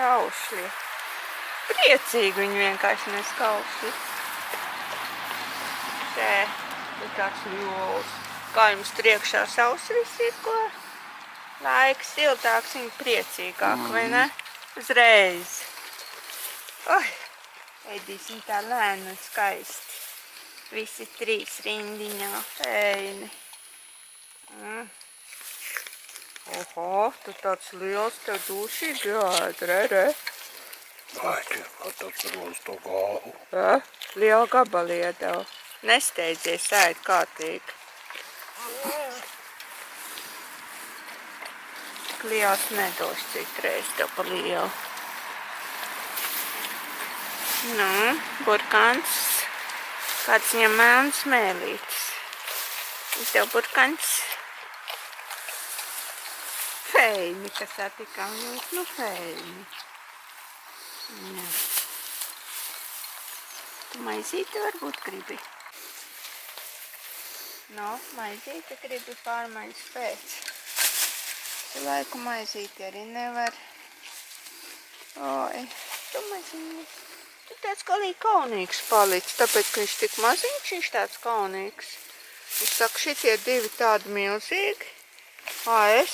Kaušļi. Priecīgi viņi vienkārši nes kaušļi. Te ir tāds ļols. Kā jums tur iekšā savs viss ir, ko? Laiks siltāks, viņi priecīgāk, vai ne? Uzreiz. Oi, ēdīsim tā lēni un skaisti. Visi 3 rindiņā. Feini. Oho, tu tāds liels tev dūšīgi jāēd, re. Vai, pat atceros to galvu. Ja, liela gabalie tev. Nesteidzies, ēd kārtīgi. Tik liels nedos citreiz tev pa lielu. Nu, burkāns. Kāds viņam melns mēlītis. Tev burkāns. Feini, kas satikām jūs, nu feini. Jā. Tu maizīti varbūt gribi? No, maizīti gribi pārmaiņas pēc. Tu laiku maizīti arī nevar. Oi, tu maizīti. Tu tāds kā līdz kaunīgs palicis, tāpēc, ka viņš tik maziņš, viņš tāds kaunīgs. Es saku, šitie 2 tādi milzīgi. Es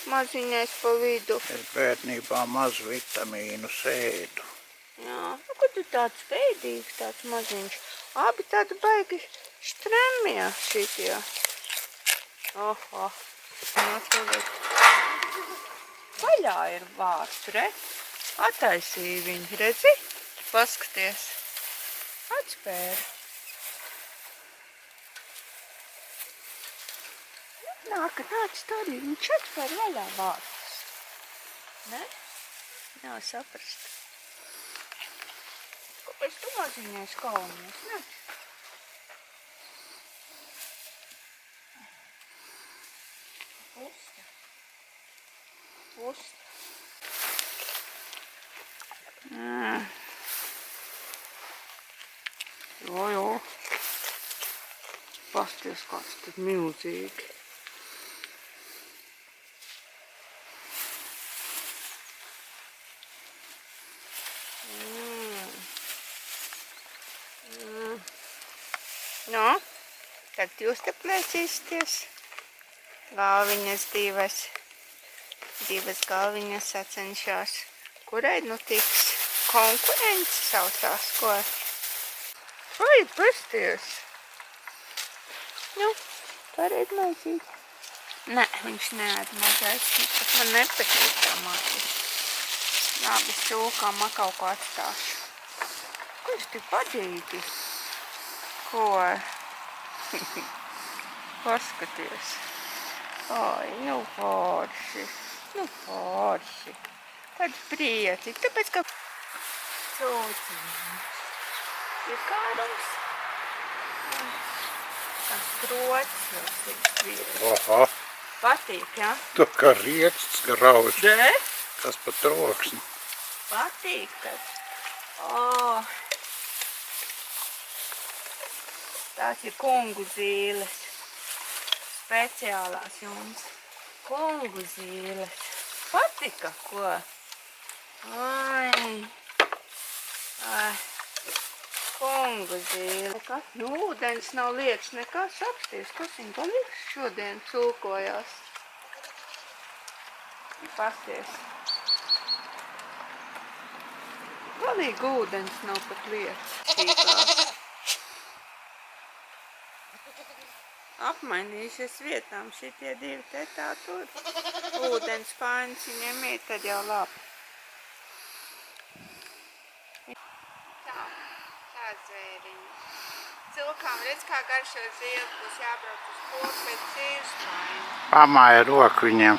maziņais pa vidu. Es bērnībā maz vitamīnu sēdu. Jā, nu, kad tu tāds veidīgs, tāds maziņš. Abi tādi baigi štremjā šitie. Oho. Vaļā ir vārds, re? Ataisīja viņi, redzi? Paskaties. Atspēra. Nāk tā arī, viņš atspēra vaļā vārds. Ne? Jā, saprast. Kāpēc tu maziņais kaunies, ne? Pusta. Jo. Pasties, kāds tad milzīgi. Nu, tagad jūs te plēcīsties. Galviņas divas galviņas sacenšās. Kurai nu tiks konkurence saucās, ko? Vai, pasties! Nu, pareid maizīt. Nē, viņš neēd mazais, tas man nepatīk tā mācīt. Labi, sūkām kaut ko atstāšu. Ko es tik padīgi? Ko? Paskaties. Oi, nu forši. Tad priecīgi, tāpēc, ka sūciņš ir kārums. Kas trots jau Aha. Patīk, ja? Tu kā rieksts grauž. Dē? Tas pat troksni. Patīk, tad. Tās ir kungu zīles. Speciālās jums. Kungu zīles. Patika, ko? Ai. Kungu zīle. Nu, ūdens nav liekas nekas apsties. Kas viņa paliks šodien cūkojās? Pasties. Galīgi ūdens nav pat liekas. Apmainījušies vietām šitie 2 te tā tur. Ūdens pāņas viņiem iet, tad jau labi. Tā zvēriņa. Cilkām redz, kā garšo zīle, būs jābrauc uz pogu pēc zīles maiņu. Pamāja roku viņiem.